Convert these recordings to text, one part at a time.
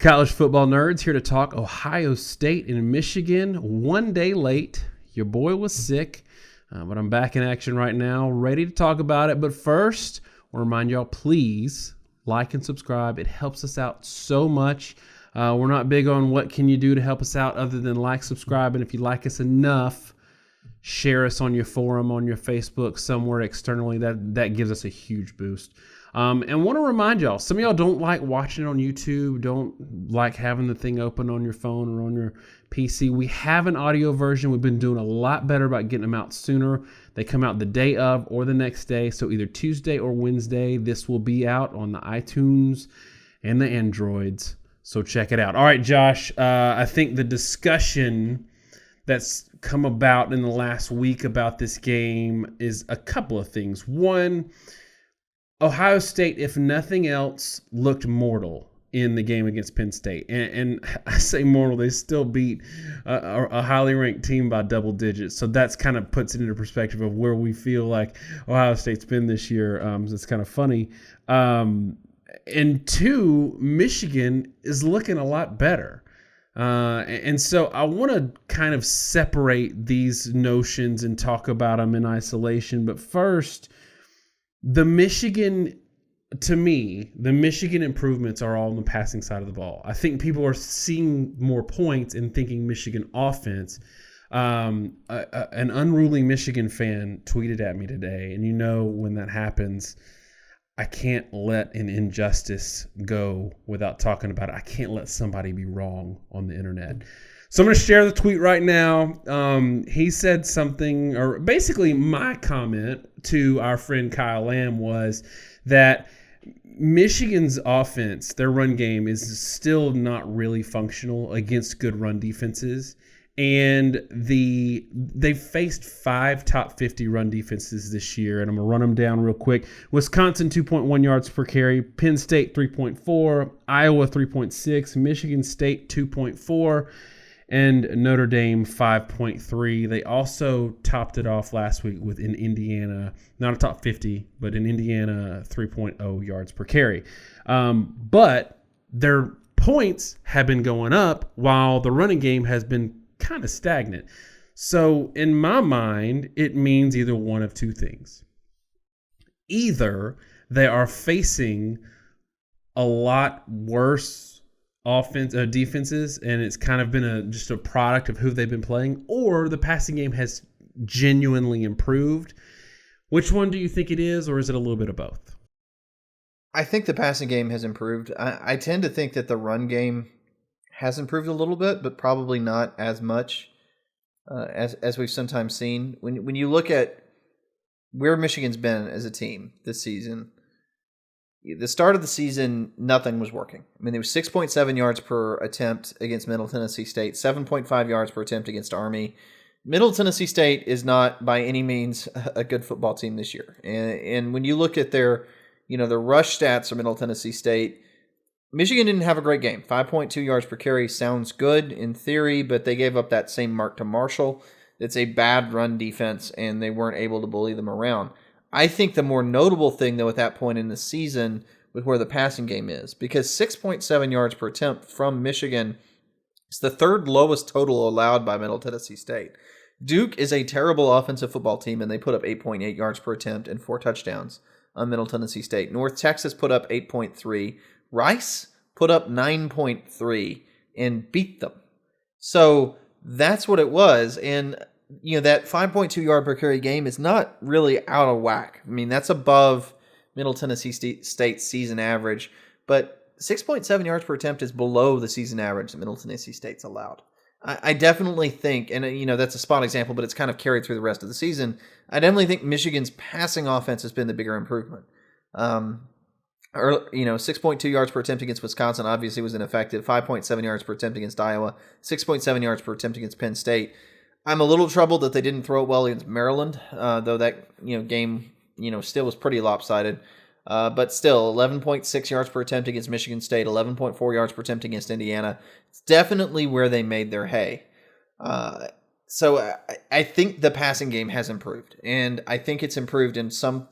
College football nerds here to talk Ohio State and Michigan. One day late. Your boy was sick, but I'm back in action right now, ready to talk about it. But first, I want to remind y'all, please like and subscribe. It helps us out so much. We're not big on what can you do to help us out other than like, subscribe, and if you like us enough, share us on your forum, on your Facebook, somewhere externally. That gives us a huge boost. And want to remind y'all, some of y'all don't like watching it on YouTube, don't like having the thing open on your phone or on your PC. We have an audio version. We've been doing a lot better about getting them out sooner. They come out the day of or the next day, so either Tuesday or Wednesday. This will be out on the iTunes and the Androids, so check it out. All right, Josh, I think the discussion that's come about in the last week about this game is a couple of things. One, Ohio State, if nothing else, looked mortal in the game against Penn State. And I say mortal, they still beat a highly ranked team by double digits. So that's kind of puts it into perspective of where we feel like Ohio State's been this year. It's kind of funny. And two, Michigan is looking a lot better. And so I want to kind of separate these notions and talk about them in isolation. But first, the Michigan improvements are all on the passing side of the ball. I think people are seeing more points and thinking Michigan offense. An unruly Michigan fan tweeted at me today, and you know when that happens, I can't let an injustice go without talking about it. I can't let somebody be wrong on the internet. So I'm going to share the tweet right now. He said something, or basically my comment to our friend Kyle Lamb was that Michigan's offense, their run game, is still not really functional against good run defenses. And they've faced 5 top 50 run defenses this year, and I'm going to run them down real quick. Wisconsin, 2.1 yards per carry. Penn State, 3.4. Iowa, 3.6. Michigan State, 2.4. And Notre Dame, 5.3. They also topped it off last week with in Indiana, not a top 50, but in Indiana, 3.0 yards per carry. But their points have been going up while the running game has been kind of stagnant. So in my mind, it means either one of two things. Either they are facing a lot worse defenses, and it's kind of been just a product of who they've been playing, or the passing game has genuinely improved. Which one do you think it is, or is it a little bit of both? I think the passing game has improved. I tend to think that the run game has improved a little bit, but probably not as much as we've sometimes seen. When you look at where Michigan's been as a team this season, the start of the season, nothing was working. I mean, there was 6.7 yards per attempt against Middle Tennessee State, 7.5 yards per attempt against Army. Middle Tennessee State is not by any means a good football team this year. And when you look at their rush stats for Middle Tennessee State, Michigan didn't have a great game. 5.2 yards per carry sounds good in theory, but they gave up that same mark to Marshall. It's a bad run defense, and they weren't able to bully them around. I think the more notable thing, though, at that point in the season was where the passing game is, because 6.7 yards per attempt from Michigan is the third lowest total allowed by Middle Tennessee State. Duke is a terrible offensive football team, and they put up 8.8 yards per attempt and 4 touchdowns on Middle Tennessee State. North Texas put up 8.3. Rice put up 9.3 and beat them. So that's what it was, and that 5.2 yard per carry game is not really out of whack. I mean, that's above Middle Tennessee State's season average, but 6.7 yards per attempt is below the season average that Middle Tennessee State's allowed. I definitely think, and that's a spot example, but it's kind of carried through the rest of the season. I definitely think Michigan's passing offense has been the bigger improvement. 6.2 yards per attempt against Wisconsin obviously was ineffective. 5.7 yards per attempt against Iowa. 6.7 yards per attempt against Penn State. I'm a little troubled that they didn't throw it well against Maryland, though that game still was pretty lopsided. But still, 11.6 yards per attempt against Michigan State, 11.4 yards per attempt against Indiana. It's definitely where they made their hay. So I think the passing game has improved, and I think it's improved to some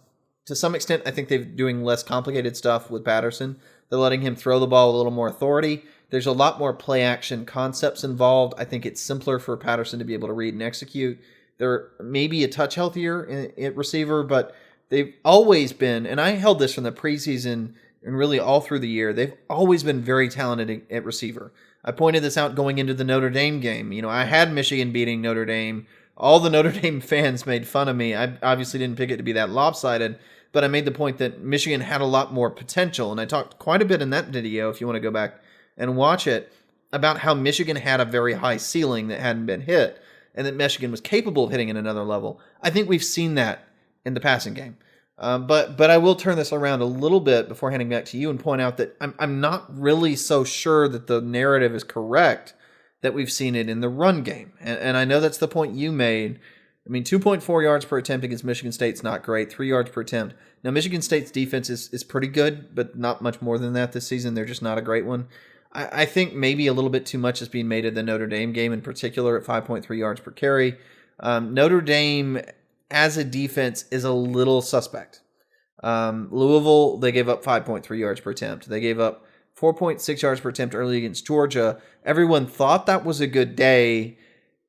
extent. I think they're doing less complicated stuff with Patterson. They're letting him throw the ball with a little more authority. There's a lot more play action concepts involved. I think it's simpler for Patterson to be able to read and execute. They're maybe a touch healthier at receiver, but they've always been, and I held this from the preseason and really all through the year, they've always been very talented at receiver. I pointed this out going into the Notre Dame game. I had Michigan beating Notre Dame. All the Notre Dame fans made fun of me. I obviously didn't pick it to be that lopsided, but I made the point that Michigan had a lot more potential, and I talked quite a bit in that video, if you want to go back and watch it, about how Michigan had a very high ceiling that hadn't been hit, and that Michigan was capable of hitting at another level. I think we've seen that in the passing game. But I will turn this around a little bit before handing back to you and point out that I'm not really so sure that the narrative is correct that we've seen it in the run game. And I know that's the point you made. 2.4 yards per attempt against Michigan State's not great. 3 yards per attempt. Now, Michigan State's defense is pretty good, but not much more than that this season. They're just not a great one. I think maybe a little bit too much is being made of the Notre Dame game in particular at 5.3 yards per carry. Notre Dame, as a defense, is a little suspect. Louisville, they gave up 5.3 yards per attempt. They gave up 4.6 yards per attempt early against Georgia. Everyone thought that was a good day.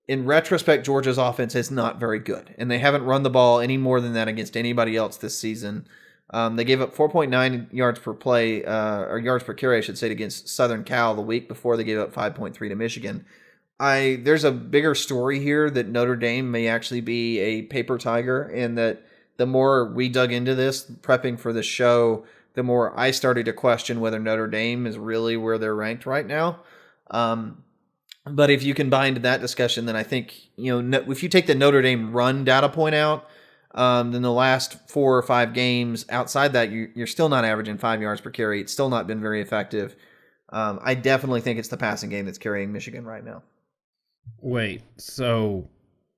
In retrospect, Georgia's offense is not very good, and they haven't run the ball any more than that against anybody else this season. They gave up 4.9 yards per play, or yards per carry, I should say, against Southern Cal the week before. They gave up 5.3 to Michigan. There's a bigger story here that Notre Dame may actually be a paper tiger, and that the more we dug into this, prepping for the show, the more I started to question whether Notre Dame is really where they're ranked right now. But if you combine that discussion, then I think, if you take the Notre Dame run data point out, then the last 4 or 5 games outside that, you're still not averaging 5 yards per carry. It's still not been very effective. I definitely think it's the passing game that's carrying Michigan right now. Wait, so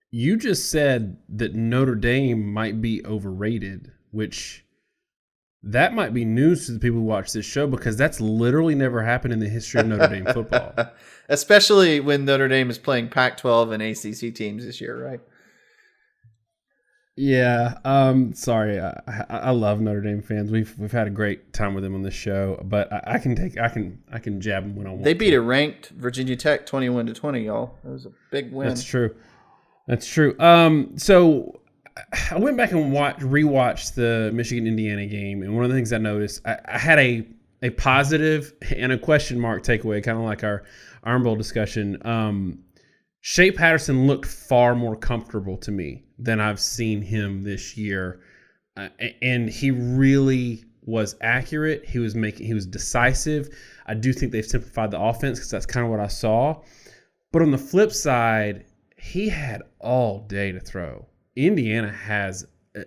you just said that Notre Dame might be overrated, which that might be news to the people who watch this show, because that's literally never happened in the history of Notre Dame football. Especially when Notre Dame is playing Pac-12 and ACC teams this year, right? Yeah. Sorry. I love Notre Dame fans. We've had a great time with them on this show, but I can jab them when I want. They beat a ranked Virginia Tech 21-20, y'all. That was a big win. That's true. So I went back and rewatched the Michigan-Indiana game, and one of the things I noticed, I had a positive and a question mark takeaway, kind of like our Iron Bowl discussion. Shea Patterson looked far more comfortable to me than I've seen him this year, and he really was accurate. He was decisive. I do think they've simplified the offense, because that's kind of what I saw. But on the flip side, he had all day to throw. Indiana has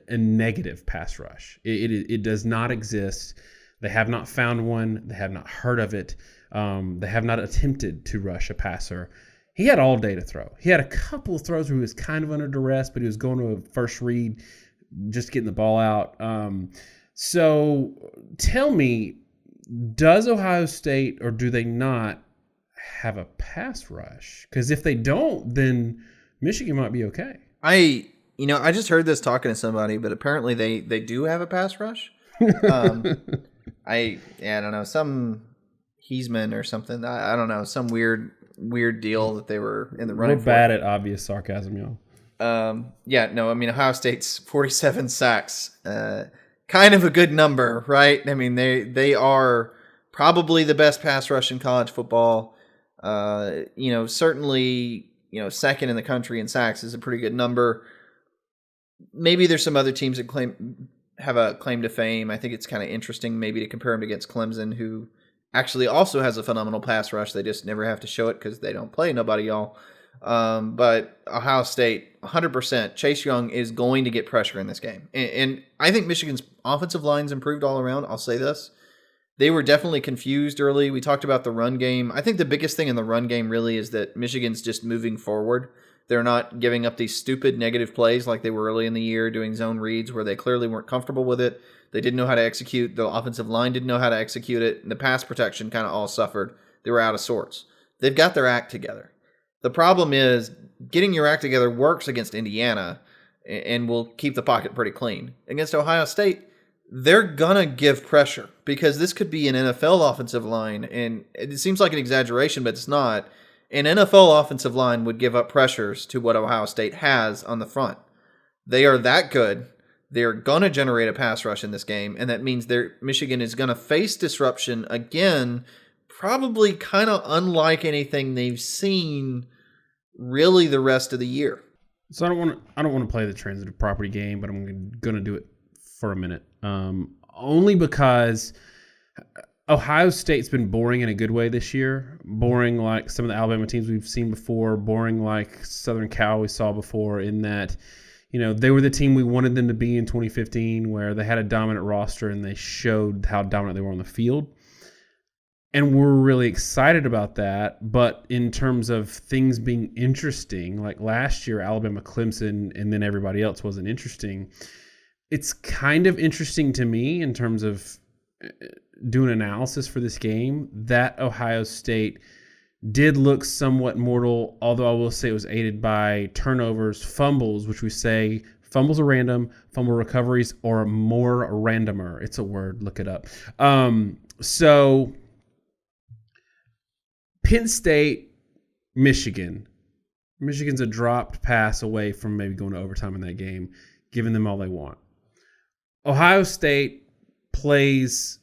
a negative pass rush. It does not exist. They have not found one. They have not heard of it. They have not attempted to rush a passer. He had all day to throw. He had a couple of throws where he was kind of under duress, but he was going to a first read, just getting the ball out. So tell me, does Ohio State, or do they not have a pass rush? Because if they don't, then Michigan might be okay. I just heard this talking to somebody, but apparently they do have a pass rush. I don't know, some Heisman or something. I don't know, some weird deal that they were in the running for. We're bad at obvious sarcasm, y'all. Ohio State's 47 sacks, kind of a good number, right? They are probably the best pass rush in college football. Certainly, second in the country in sacks is a pretty good number. Maybe there's some other teams that have a claim to fame. I think it's kind of interesting maybe to compare them against Clemson, who actually also has a phenomenal pass rush. They just never have to show it because they don't play nobody, y'all. But Ohio State, 100%. Chase Young is going to get pressure in this game. And I think Michigan's offensive line's improved all around. I'll say this. They were definitely confused early. We talked about the run game. I think the biggest thing in the run game really is that Michigan's just moving forward. They're not giving up these stupid negative plays like they were early in the year, doing zone reads where they clearly weren't comfortable with it. They didn't know how to execute. The offensive line didn't know how to execute it. And the pass protection kind of all suffered. They were out of sorts. They've got their act together. The problem is getting your act together works against Indiana and will keep the pocket pretty clean. Against Ohio State, they're going to give pressure because this could be an NFL offensive line. And it seems like an exaggeration, but it's not. An NFL offensive line would give up pressures to what Ohio State has on the front. They are that good. They're going to generate a pass rush in this game, and that means Michigan is going to face disruption again, probably kind of unlike anything they've seen really the rest of the year. So I don't want to play the transitive property game, but I'm going to do it for a minute. Only because Ohio State's been boring in a good way this year. Boring like some of the Alabama teams we've seen before. Boring like Southern Cal we saw before, in that, they were the team we wanted them to be in 2015, where they had a dominant roster and they showed how dominant they were on the field. And we're really excited about that. But in terms of things being interesting, like last year, Alabama, Clemson, and then everybody else wasn't interesting. It's kind of interesting to me in terms of doing analysis for this game that Ohio State did look somewhat mortal, although I will say it was aided by turnovers, fumbles, which we say fumbles are random, fumble recoveries are more randomer. It's a word, look it up. So Penn State, Michigan's a dropped pass away from maybe going to overtime in that game, giving them all they want. Ohio State plays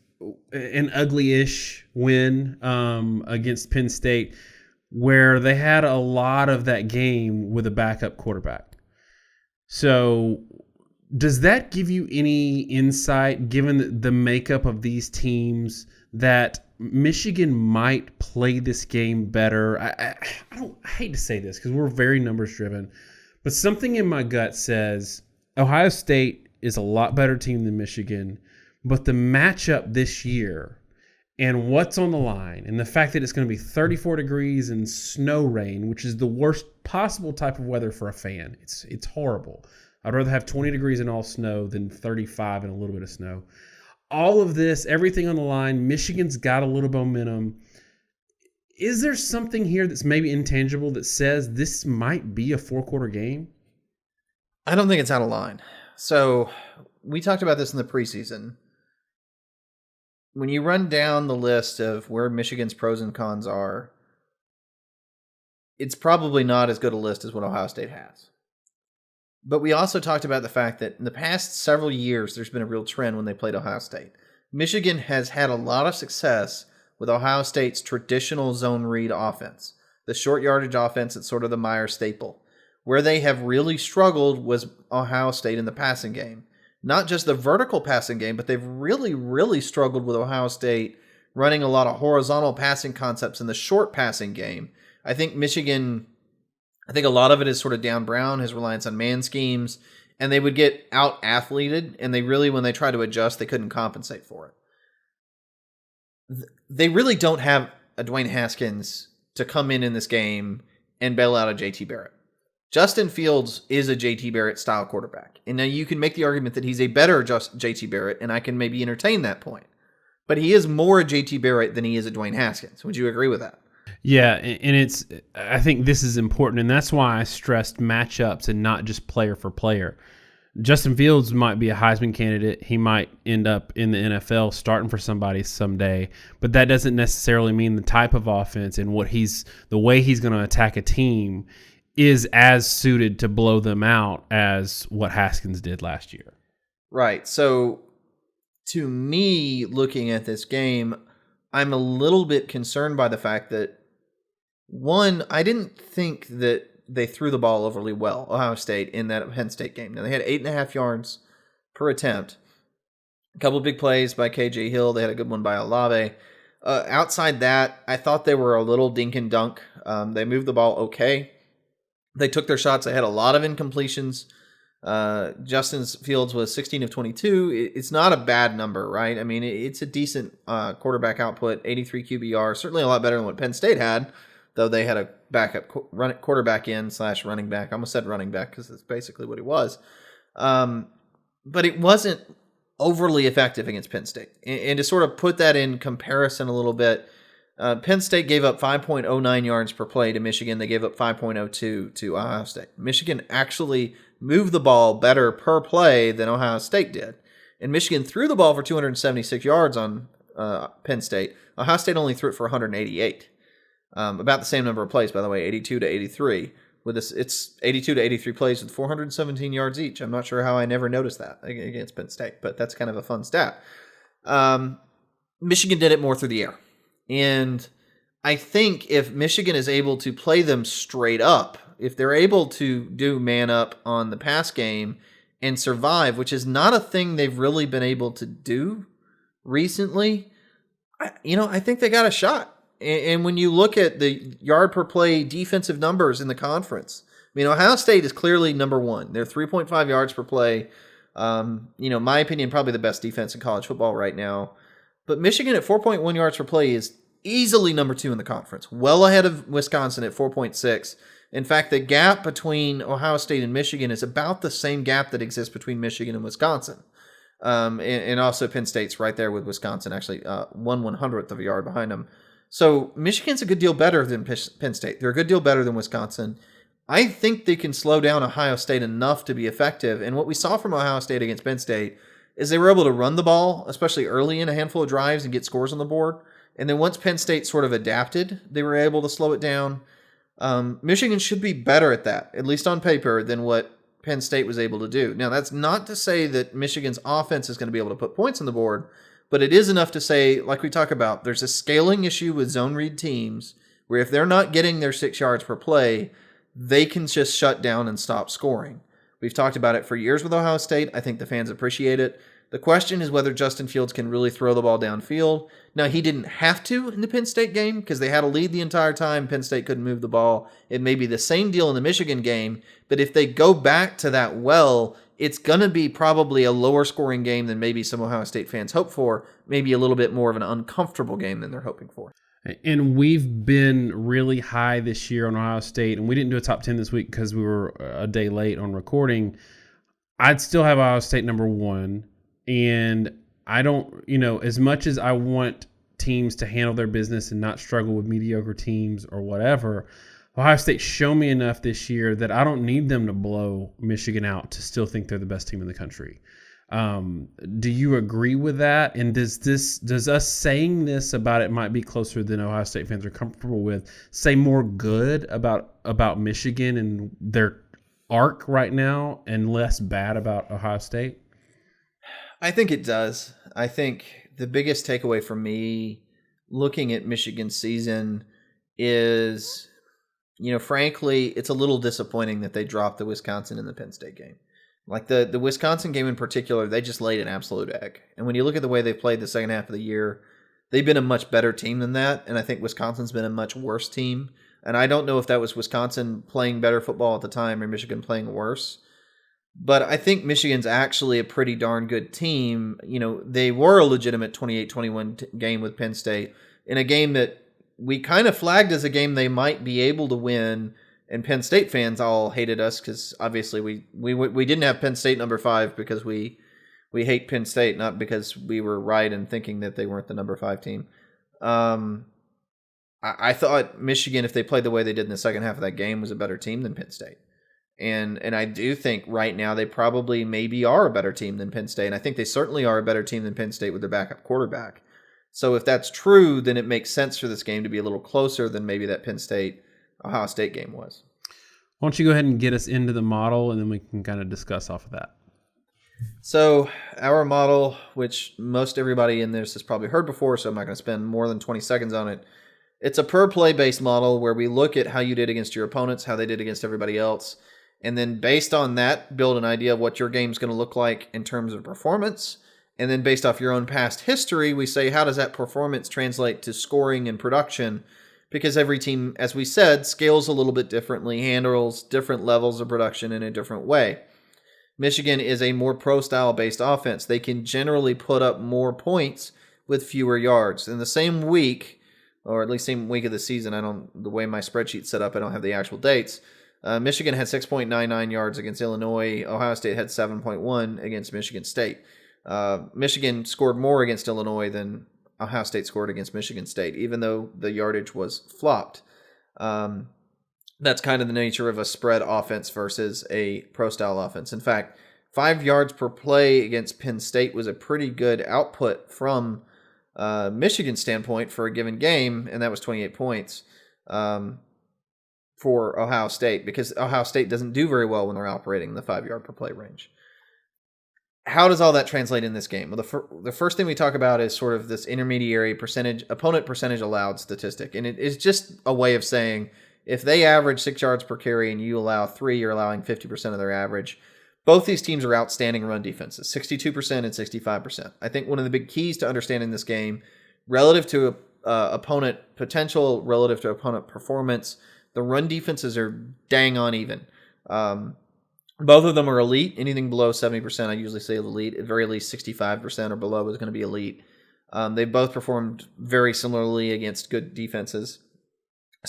an ugly-ish win against Penn State, where they had a lot of that game with a backup quarterback. So does that give you any insight, given the makeup of these teams, that Michigan might play this game better? I hate to say this because we're very numbers-driven, but something in my gut says Ohio State is a lot better team than Michigan. But the matchup this year and what's on the line, and the fact that it's going to be 34 degrees and snow rain, which is the worst possible type of weather for a fan. It's horrible. I'd rather have 20 degrees and all snow than 35 and a little bit of snow. All of this, everything on the line, Michigan's got a little momentum. Is there something here that's maybe intangible that says this might be a 4-quarter game? I don't think it's out of line. So we talked about this in the preseason. When you run down the list of where Michigan's pros and cons are, it's probably not as good a list as what Ohio State has. But we also talked about the fact that in the past several years, there's been a real trend when they played Ohio State. Michigan has had a lot of success with Ohio State's traditional zone read offense, the short yardage offense that's sort of the Meyer staple. Where they have really struggled was Ohio State in the passing game. Not just the vertical passing game, but they've really, really struggled with Ohio State running a lot of horizontal passing concepts in the short passing game. I think a lot of it is sort of Dan Brown, his reliance on man schemes, and they would get out-athleted, and when they tried to adjust, they couldn't compensate for it. They really don't have a Dwayne Haskins to come in this game and bail out a JT Barrett. Justin Fields is a JT Barrett style quarterback. And now you can make the argument that he's a better JT Barrett, and I can maybe entertain that point. But he is more a JT Barrett than he is a Dwayne Haskins. Would you agree with that? Yeah, and I think this is important, and that's why I stressed matchups and not just player for player. Justin Fields might be a Heisman candidate. He might end up in the NFL starting for somebody someday, but that doesn't necessarily mean the type of offense and the way he's going to attack a team is as suited to blow them out as what Haskins did last year. Right. So to me, looking at this game, I'm a little bit concerned by the fact that, one, I didn't think that they threw the ball overly well, Ohio State, in that Penn State game. Now, they had 8.5 yards per attempt. A couple of big plays by KJ Hill. They had a good one by Olave. Outside that, I thought they were a little dink and dunk. They moved the ball okay. They took their shots. They had a lot of incompletions. Justin Fields was 16 of 22. It's not a bad number, right? I mean, it's a decent quarterback output, 83 QBR, certainly a lot better than what Penn State had, though they had a backup quarterback in / running back. I almost said running back because that's basically what he was. But it wasn't overly effective against Penn State. And to sort of put that in comparison a little bit, Penn State gave up 5.09 yards per play to Michigan. They gave up 5.02 to Ohio State. Michigan actually moved the ball better per play than Ohio State did. And Michigan threw the ball for 276 yards on Penn State. Ohio State only threw it for 188. About the same number of plays, by the way, 82 to 83. With this, it's 82 to 83 plays with 417 yards each. I'm not sure how I never noticed that against Penn State, but that's kind of a fun stat. Michigan did it more through the air. And I think if Michigan is able to play them straight up, if they're able to do man up on the pass game and survive, which is not a thing they've really been able to do recently, I think they got a shot. And when you look at the yard per play defensive numbers in the conference, Ohio State is clearly number one. They're 3.5 yards per play. My opinion, probably the best defense in college football right now. But Michigan at 4.1 yards per play is easily number two in the conference, well ahead of Wisconsin at 4.6. In fact, the gap between Ohio State and Michigan is about the same gap that exists between Michigan and Wisconsin. And also Penn State's right there with Wisconsin, actually 1/100th of a yard behind them. So Michigan's a good deal better than Penn State. They're a good deal better than Wisconsin. I think they can slow down Ohio State enough to be effective. And what we saw from Ohio State against Penn State is they were able to run the ball, especially early in a handful of drives, and get scores on the board. And then once Penn State sort of adapted, they were able to slow it down. Michigan should be better at that, at least on paper, than what Penn State was able to do. Now, that's not to say that Michigan's offense is going to be able to put points on the board, but it is enough to say, like we talk about, there's a scaling issue with zone read teams where if they're not getting their 6 yards per play, they can just shut down and stop scoring. We've talked about it for years with Ohio State. I think the fans appreciate it. The question is whether Justin Fields can really throw the ball downfield. Now, he didn't have to in the Penn State game because they had a lead the entire time. Penn State couldn't move the ball. It may be the same deal in the Michigan game, but if they go back to that it's going to be probably a lower scoring game than maybe some Ohio State fans hope for, maybe a little bit more of an uncomfortable game than they're hoping for. And we've been really high this year on Ohio State, and we didn't do a top 10 this week because we were a day late on recording. I'd still have Ohio State number one, and I don't, as much as I want teams to handle their business and not struggle with mediocre teams or whatever, Ohio State show me enough this year that I don't need them to blow Michigan out to still think they're the best team in the country. Do you agree with that? And does us saying this about it might be closer than Ohio State fans are comfortable with say more good about Michigan and their arc right now and less bad about Ohio State? I think it does. I think the biggest takeaway for me looking at Michigan's season is, frankly, it's a little disappointing that they dropped the Wisconsin and the Penn State game. Like the Wisconsin game in particular, they just laid an absolute egg. And when you look at the way they played the second half of the year, they've been a much better team than that. And I think Wisconsin's been a much worse team. And I don't know if that was Wisconsin playing better football at the time or Michigan playing worse. But I think Michigan's actually a pretty darn good team. They were a legitimate 28-21 game with Penn State in a game that we kind of flagged as a game they might be able to win. And Penn State fans all hated us because obviously we didn't have Penn State number 5 because we hate Penn State, not because we were right in thinking that they weren't the number 5 team. I thought Michigan, if they played the way they did in the second half of that game, was a better team than Penn State. And I do think right now they probably maybe are a better team than Penn State. And I think they certainly are a better team than Penn State with their backup quarterback. So if that's true, then it makes sense for this game to be a little closer than maybe that Penn State-Ohio State game was. Why don't you go ahead and get us into the model, and then we can kind of discuss off of that. So our model, which most everybody in this has probably heard before, so I'm not going to spend more than 20 seconds on it. It's a per-play based model where we look at how you did against your opponents, how they did against everybody else, and then based on that, build an idea of what your game's going to look like in terms of performance. And then based off your own past history, we say, how does that performance translate to scoring and production? Because every team, as we said, scales a little bit differently, handles different levels of production in a different way. Michigan is a more pro-style based offense. They can generally put up more points with fewer yards. In the same week, or at least same week of the season, the way my spreadsheet's set up, I don't have the actual dates. Michigan had 6.99 yards against Illinois. Ohio State had 7.1 against Michigan State. Michigan scored more against Illinois than Ohio State scored against Michigan State, even though the yardage was flopped. That's kind of the nature of a spread offense versus a pro-style offense. In fact, 5 yards per play against Penn State was a pretty good output from Michigan's standpoint for a given game, and that was 28 points for Ohio State, because Ohio State doesn't do very well when they're operating in the 5 yard per play range. How does all that translate in this game? Well, the first thing we talk about is sort of this intermediary opponent percentage allowed statistic. And it is just a way of saying if they average 6 yards per carry and you allow 3, you're allowing 50% of their average. Both these teams are outstanding run defenses, 62% and 65%. I think one of the big keys to understanding this game, relative to opponent potential, relative to opponent performance, the run defenses are dang on even. Both of them are elite. Anything below 70%, I usually say elite. At very least 65% or below is going to be elite. They both performed very similarly against good defenses.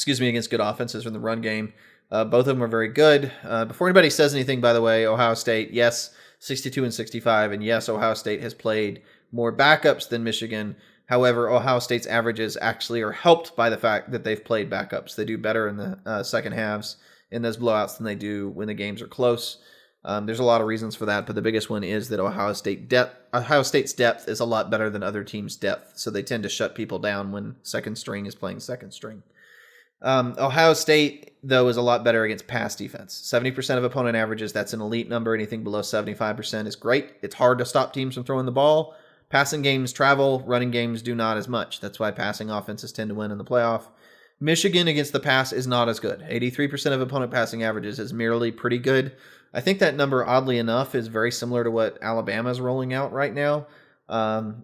Against good offenses in the run game. Both of them are very good. Before anybody says anything, by the way, Ohio State, yes, 62 and 65, and yes, Ohio State has played more backups than Michigan. However, Ohio State's averages actually are helped by the fact that they've played backups. They do better in the second halves in those blowouts than they do when the games are close. There's a lot of reasons for that, but the biggest one is that Ohio State's depth is a lot better than other teams' depth, so they tend to shut people down when second string is playing second string. Ohio State, though, is a lot better against pass defense. 70% of opponent averages, that's an elite number. Anything below 75% is great. It's hard to stop teams from throwing the ball. Passing games travel, running games do not as much. That's why passing offenses tend to win in the playoff. Michigan against the pass is not as good. 83% of opponent passing averages is merely pretty good. I think that number, oddly enough, is very similar to what Alabama's rolling out right now.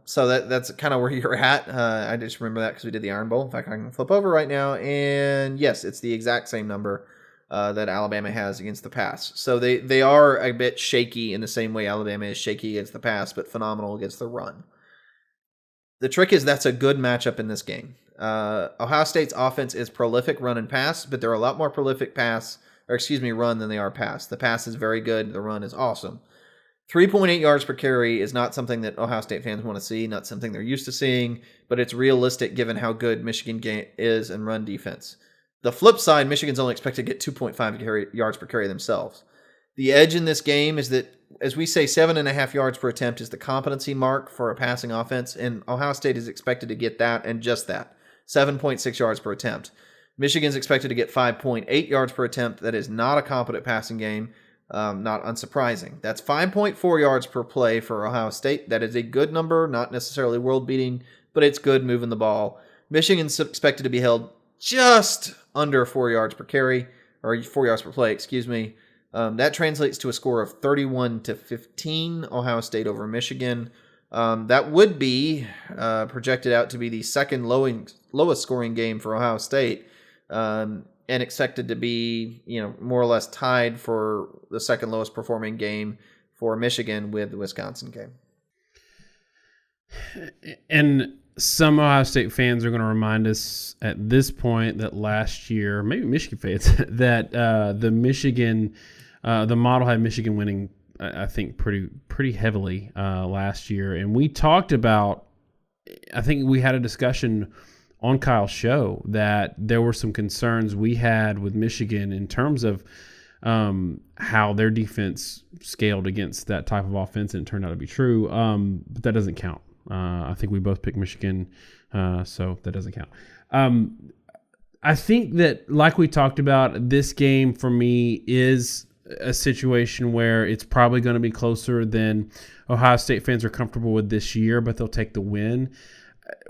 So that's kind of where you're at. I just remember that because we did the Iron Bowl. In fact, I can flip over right now, and yes, it's the exact same number that Alabama has against the pass. So they are a bit shaky in the same way Alabama is shaky against the pass, but phenomenal against the run. The trick is that's a good matchup in this game. Ohio State's offense is prolific run and pass, but they're a lot more prolific run than they are pass. The pass is very good. The run is awesome. 3.8 yards per carry is not something that Ohio State fans want to see, not something they're used to seeing, but it's realistic given how good Michigan is in run defense. The flip side, Michigan's only expected to get 2.5 yards per carry themselves. The edge in this game is that, as we say, 7.5 yards per attempt is the competency mark for a passing offense, and Ohio State is expected to get that and just that, 7.6 yards per attempt. Michigan's expected to get 5.8 yards per attempt. That is not a competent passing game. Not unsurprising. That's 5.4 yards per play for Ohio State. That is a good number, not necessarily world-beating, but it's good moving the ball. Michigan's expected to be held just under 4 yards per carry, or 4 yards per play, excuse me. That translates to a score of 31-15, Ohio State over Michigan. That would be projected out to be the second lowest scoring game for Ohio State, and expected to be, more or less tied for the second lowest performing game for Michigan with the Wisconsin game. And some Ohio State fans are going to remind us at this point that last year, maybe Michigan fans, that the model had Michigan winning, I think, pretty heavily last year. And we talked about, I think we had a discussion on Kyle's show that there were some concerns we had with Michigan in terms of how their defense scaled against that type of offense, and it turned out to be true. But that doesn't count. I think we both picked Michigan, so that doesn't count. I think that, like we talked about, this game for me is a situation where it's probably going to be closer than Ohio State fans are comfortable with this year, but they'll take the win.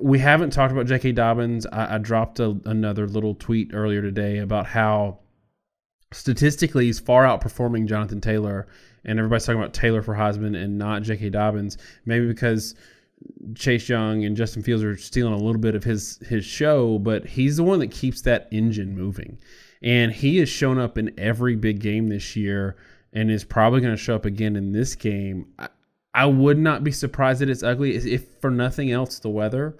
We haven't talked about JK Dobbins. I dropped another little tweet earlier today about how statistically he's far outperforming Jonathan Taylor, and everybody's talking about Taylor for Heisman and not JK Dobbins, maybe because Chase Young and Justin Fields are stealing a little bit of his show, but he's the one that keeps that engine moving. And he has shown up in every big game this year and is probably going to show up again in this game. I would not be surprised that it's ugly. If for nothing else, the weather,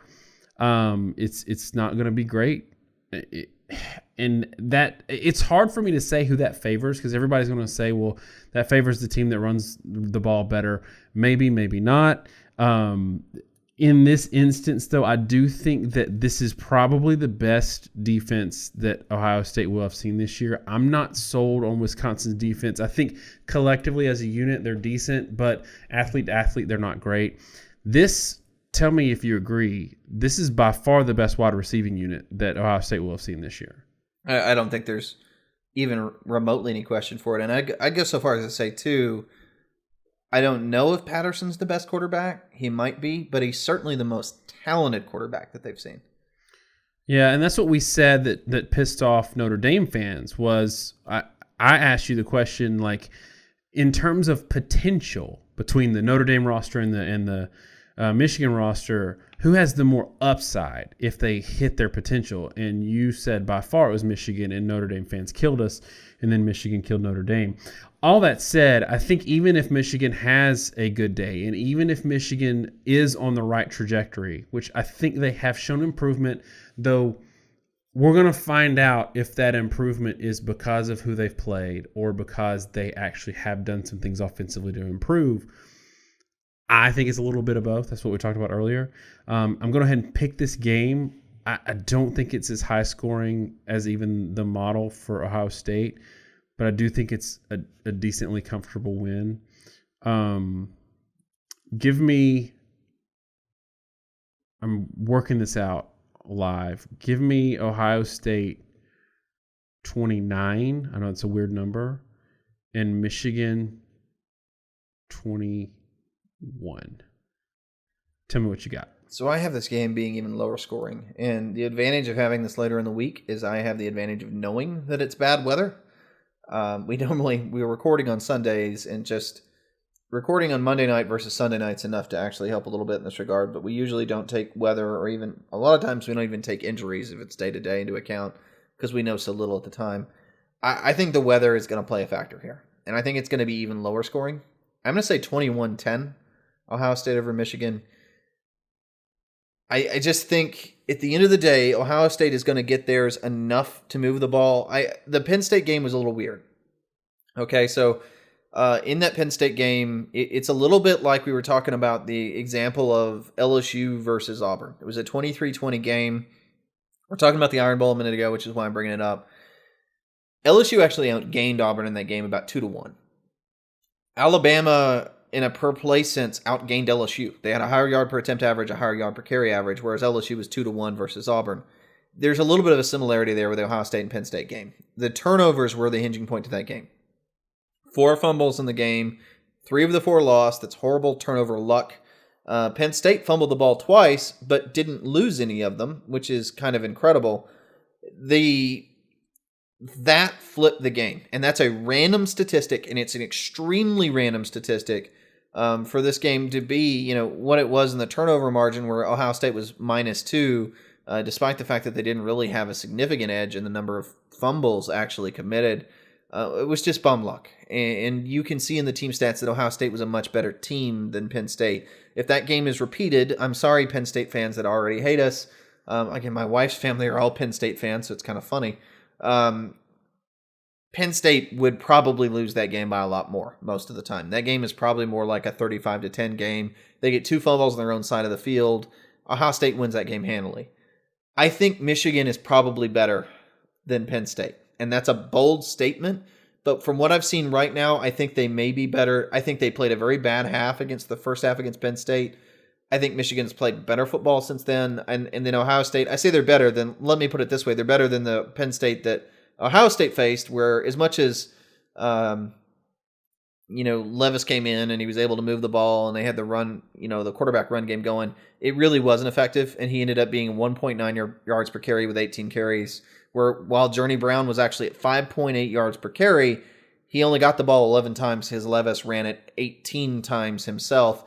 it's not going to be great. And that it's hard for me to say who that favors, because everybody's going to say, well, that favors the team that runs the ball better. Maybe, maybe not. In this instance, though, I do think that this is probably the best defense that Ohio State will have seen this year. I'm not sold on Wisconsin's defense. I think collectively as a unit, they're decent, but athlete to athlete, they're not great. This, tell me if you agree, this is by far the best wide receiving unit that Ohio State will have seen this year. I don't think there's even remotely any question for it. And I go so far as to say, too, I don't know if Patterson's the best quarterback. He might be, but he's certainly the most talented quarterback that they've seen. Yeah, and that's what we said that pissed off Notre Dame fans was I asked you the question, like, in terms of potential between the Notre Dame roster and the Michigan roster, who has the more upside if they hit their potential? And you said by far it was Michigan, and Notre Dame fans killed us, and then Michigan killed Notre Dame. All that said, I think even if Michigan has a good day, and even if Michigan is on the right trajectory, which I think they have shown improvement, though we're going to find out if that improvement is because of who they've played or because they actually have done some things offensively to improve. I think it's a little bit of both. That's what we talked about earlier. I'm going to go ahead and pick this game. I don't think it's as high scoring as even the model for Ohio State, but I do think it's a decently comfortable win. Give me, I'm working this out live. Give me Ohio State 29. I know it's a weird number. And Michigan 21. Tell me what you got. So I have this game being even lower scoring. And the advantage of having this later in the week is I have the advantage of knowing that it's bad weather. We were recording on Sundays, and just recording on Monday night versus Sunday night's enough to actually help a little bit in this regard. But we usually don't take weather, or even a lot of times we don't even take injuries if it's day to day into account because we know so little at the time. I think the weather is going to play a factor here, and I think it's going to be even lower scoring. I'm going to say 21-10, Ohio State over Michigan. I just think at the end of the day, Ohio State is going to get theirs enough to move the ball. The Penn State game was a little weird. Okay, so in that Penn State game, it's a little bit like we were talking about the example of LSU versus Auburn. It was a 23-20 game. We're talking about the Iron Bowl a minute ago, which is why I'm bringing it up. LSU actually outgained Auburn in that game about 2-1. Alabama, in a per play sense, outgained LSU. They had a higher yard per attempt average, a higher yard per carry average, whereas LSU was 2-1 versus Auburn. There's a little bit of a similarity there with the Ohio State and Penn State game. The turnovers were the hinging point to that game. 4 fumbles in the game, 3 of the 4 lost. That's horrible turnover luck. Penn State fumbled the ball twice, but didn't lose any of them, which is kind of incredible. That flipped the game, and that's a random statistic, and it's an extremely random statistic for this game to be, what it was in the turnover margin where Ohio State was -2, despite the fact that they didn't really have a significant edge in the number of fumbles actually committed. It was just bum luck, and you can see in the team stats that Ohio State was a much better team than Penn State. If that game is repeated, I'm sorry, Penn State fans that already hate us. Again, my wife's family are all Penn State fans, so it's kind of funny. Penn State would probably lose that game by a lot more most of the time. That game is probably more like a 35-10 game. They get 2 fumbles on their own side of the field. Ohio State wins that game handily. I think Michigan is probably better than Penn State, and that's a bold statement. But from what I've seen right now, I think they may be better. I think they played a very bad first half against Penn State. I think Michigan's played better football since then. And then Ohio State, I say they're better than, let me put it this way, they're better than the Penn State that Ohio State faced, where as much as, Levis came in and he was able to move the ball and they had the run, the quarterback run game going, it really wasn't effective. And he ended up being 1.9 yards per carry with 18 carries, while Journey Brown was actually at 5.8 yards per carry. He only got the ball 11 times. His Levis ran it 18 times himself.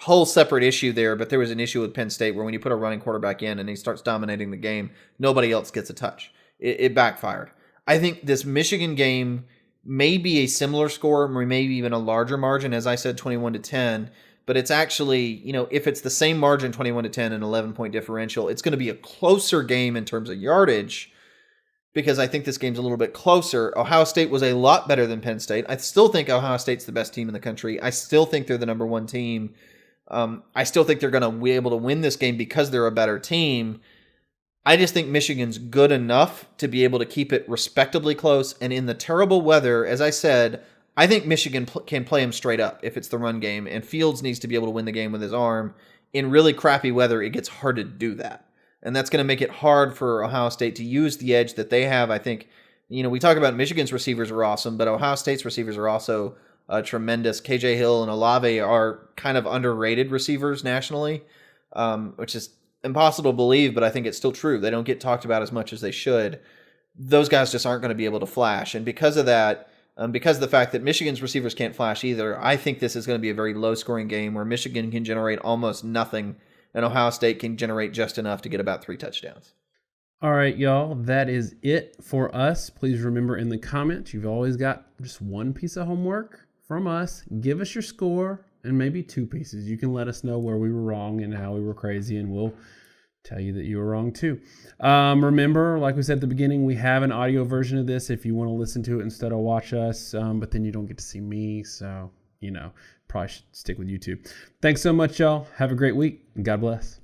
Whole separate issue there, but there was an issue with Penn State where when you put a running quarterback in and he starts dominating the game, nobody else gets a touch. It backfired. I think this Michigan game may be a similar score, or maybe even a larger margin, as I said, 21-10, but it's actually, if it's the same margin, 21-10, and 11-point differential, it's going to be a closer game in terms of yardage, because I think this game's a little bit closer. Ohio State was a lot better than Penn State. I still think Ohio State's the best team in the country. I still think they're the number 1 team. I still think they're going to be able to win this game because they're a better team. I just think Michigan's good enough to be able to keep it respectably close. And in the terrible weather, as I said, I think Michigan can play him straight up if it's the run game. And Fields needs to be able to win the game with his arm. In really crappy weather, it gets hard to do that. And that's going to make it hard for Ohio State to use the edge that they have. I think, we talk about Michigan's receivers are awesome, but Ohio State's receivers are also tremendous. KJ Hill and Olave are kind of underrated receivers nationally, which is impossible to believe, but I think it's still true. They don't get talked about as much as they should. Those guys just aren't going to be able to flash. And because of that, because of the fact that Michigan's receivers can't flash either, I think this is going to be a very low-scoring game where Michigan can generate almost nothing and Ohio State can generate just enough to get about 3 touchdowns. All right, y'all, that is it for us. Please remember in the comments, you've always got just one piece of homework from us. Give us your score and maybe 2 pieces. You can let us know where we were wrong and how we were crazy, and we'll tell you that you were wrong too. Remember, like we said at the beginning, we have an audio version of this if you want to listen to it instead of watch us, but then you don't get to see me, so, probably should stick with YouTube. Thanks so much, y'all. Have a great week, and God bless.